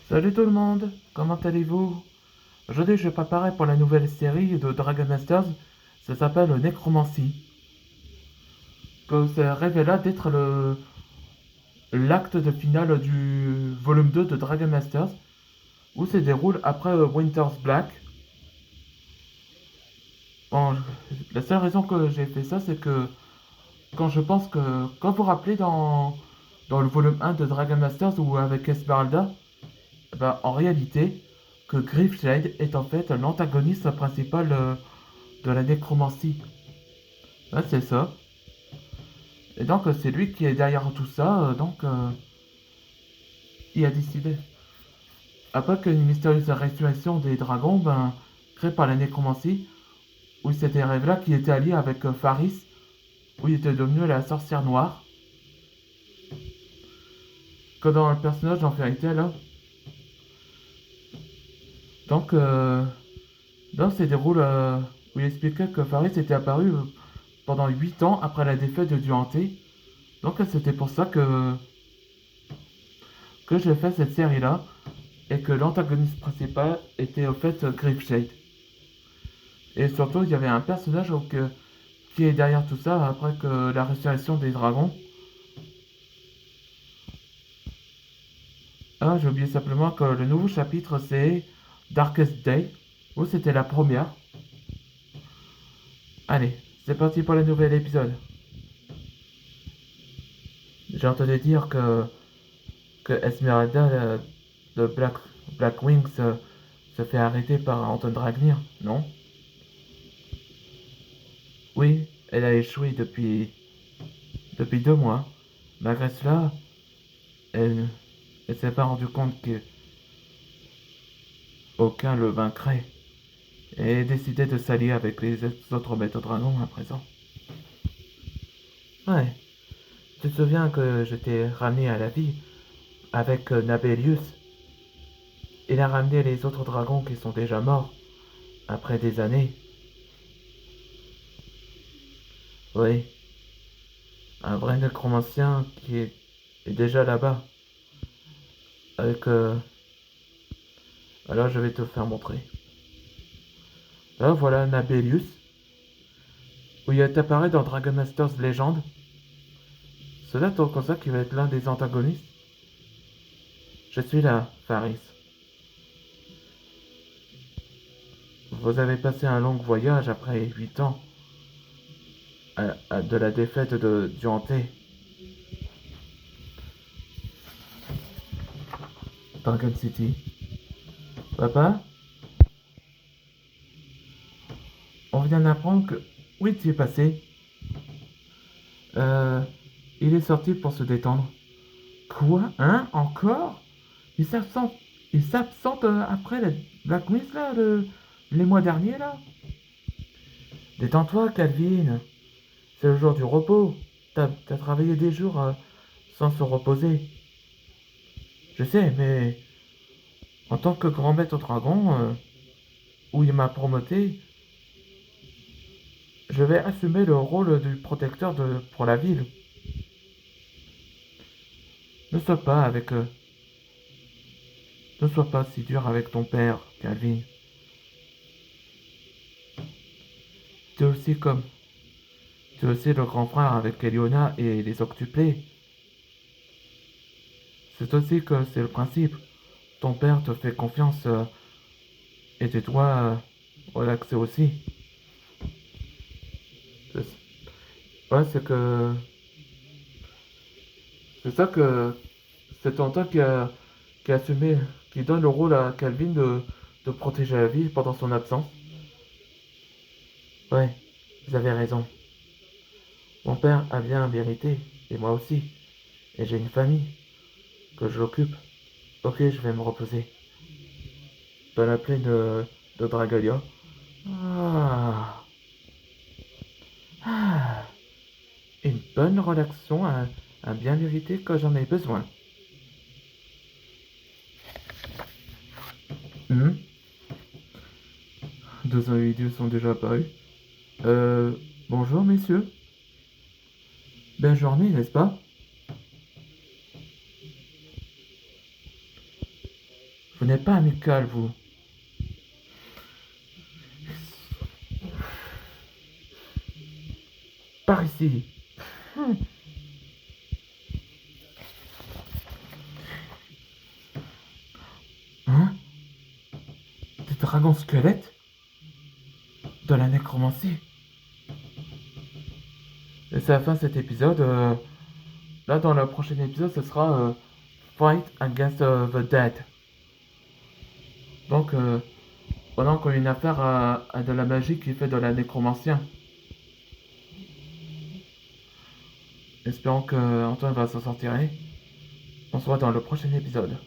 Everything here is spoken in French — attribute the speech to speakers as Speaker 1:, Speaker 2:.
Speaker 1: Salut tout le monde, comment allez-vous? Aujourd'hui je vais préparer pour la nouvelle série de Dragon Masters, ça s'appelle Necromancy, que ça révéla d'être l'acte de finale du volume 2 de Dragon Masters, où se déroule après Winter's Black. Bon, la seule raison que j'ai fait ça, c'est que quand je pense que, quand vous vous rappelez dans le volume 1 de Dragon Masters ou avec Esmeralda, bah, en réalité, que Griefshade est en fait l'antagoniste principal de la nécromancie. Ouais, c'est ça. Et donc, c'est lui qui est derrière tout ça, il a décidé. Après qu'une mystérieuse résurrection des dragons, créée par la nécromancie, où il s'était révélé qu'il était allié avec Faris, où il était devenu la sorcière noire. Que dans le personnage en vérité, là. Donc, là, c'est déroule où il expliquait que Faris était apparu pendant 8 ans après la défaite de Duanté. Donc, c'était pour ça que j'ai fait cette série-là. Et que l'antagoniste principal était au fait Griefshade. Et surtout, il y avait un personnage qui est derrière tout ça après que la résurrection des dragons. Ah, j'ai oublié simplement que le nouveau chapitre c'est Darkest Day, où c'était la première. Allez, c'est parti pour le nouvel épisode. J'ai entendu dire que Esmeralda de Black Wings se fait arrêter par Anton Dragnir, non? Oui, elle a échoué depuis 2 mois. Malgré cela, elle ne s'est pas rendu compte qu'aucun le vaincrait et décidé de s'allier avec les autres maîtres dragons à présent. Ouais, tu te souviens que je t'ai ramené à la vie avec Nabelius. Il a ramené les autres dragons qui sont déjà morts après des années. Oui, un vrai nécromancien est déjà là-bas. Avec alors je vais te faire montrer. Là voilà Nabelius, où il apparaît dans Dragon Masters Legend. Cela tombe comme ça qu'il va être l'un des antagonistes. Je suis là, Faris. Vous avez passé un long voyage après 8 ans de la défaite de Duanté. Dragon City. Papa, on vient d'apprendre que... Où es-tu passé? Euh... Il est sorti pour se détendre. Quoi? Hein? Encore? Il s'absente... Il s'absente après la Black Miss, là, les mois derniers, là? Détends-toi, Calvin. C'est le jour du repos. T'as travaillé des jours sans se reposer. Je sais, mais en tant que grand maître dragon, où il m'a promoté, je vais assumer le rôle du protecteur pour la ville. Ne sois pas avec Ne sois pas si dur avec ton père, Calvin. Tu es aussi comme... Tu es aussi le grand frère avec Eliona et les octuplés. C'est aussi que c'est le principe. Ton père te fait confiance et tu dois relaxer aussi. Ouais, c'est ça que c'est Tonton qui a assumé, qui donne le rôle à Calvin de protéger la ville pendant son absence. Ouais, vous avez raison. Mon père a bien vérité, et moi aussi. Et j'ai une famille que j'occupe. Ok, je vais me reposer. Dans la plaine de Dragalia. Ah, ah, une bonne relaxation, un bien mérité que j'en ai besoin. Hmm. 2 individus sont déjà apparus. Euh, bonjour messieurs. Belle journée, n'est-ce pas? n'êtes pas amical, vous. Par ici. Hein? Des dragons squelettes? De la nécromancie? Et c'est la fin de cet épisode. Là, dans le prochain épisode, ce sera Fight Against the Dead. Donc, pendant qu'on a une affaire à de la magie qui fait de la nécromancie. Espérons que Antoine va s'en sortir. On se voit dans le prochain épisode.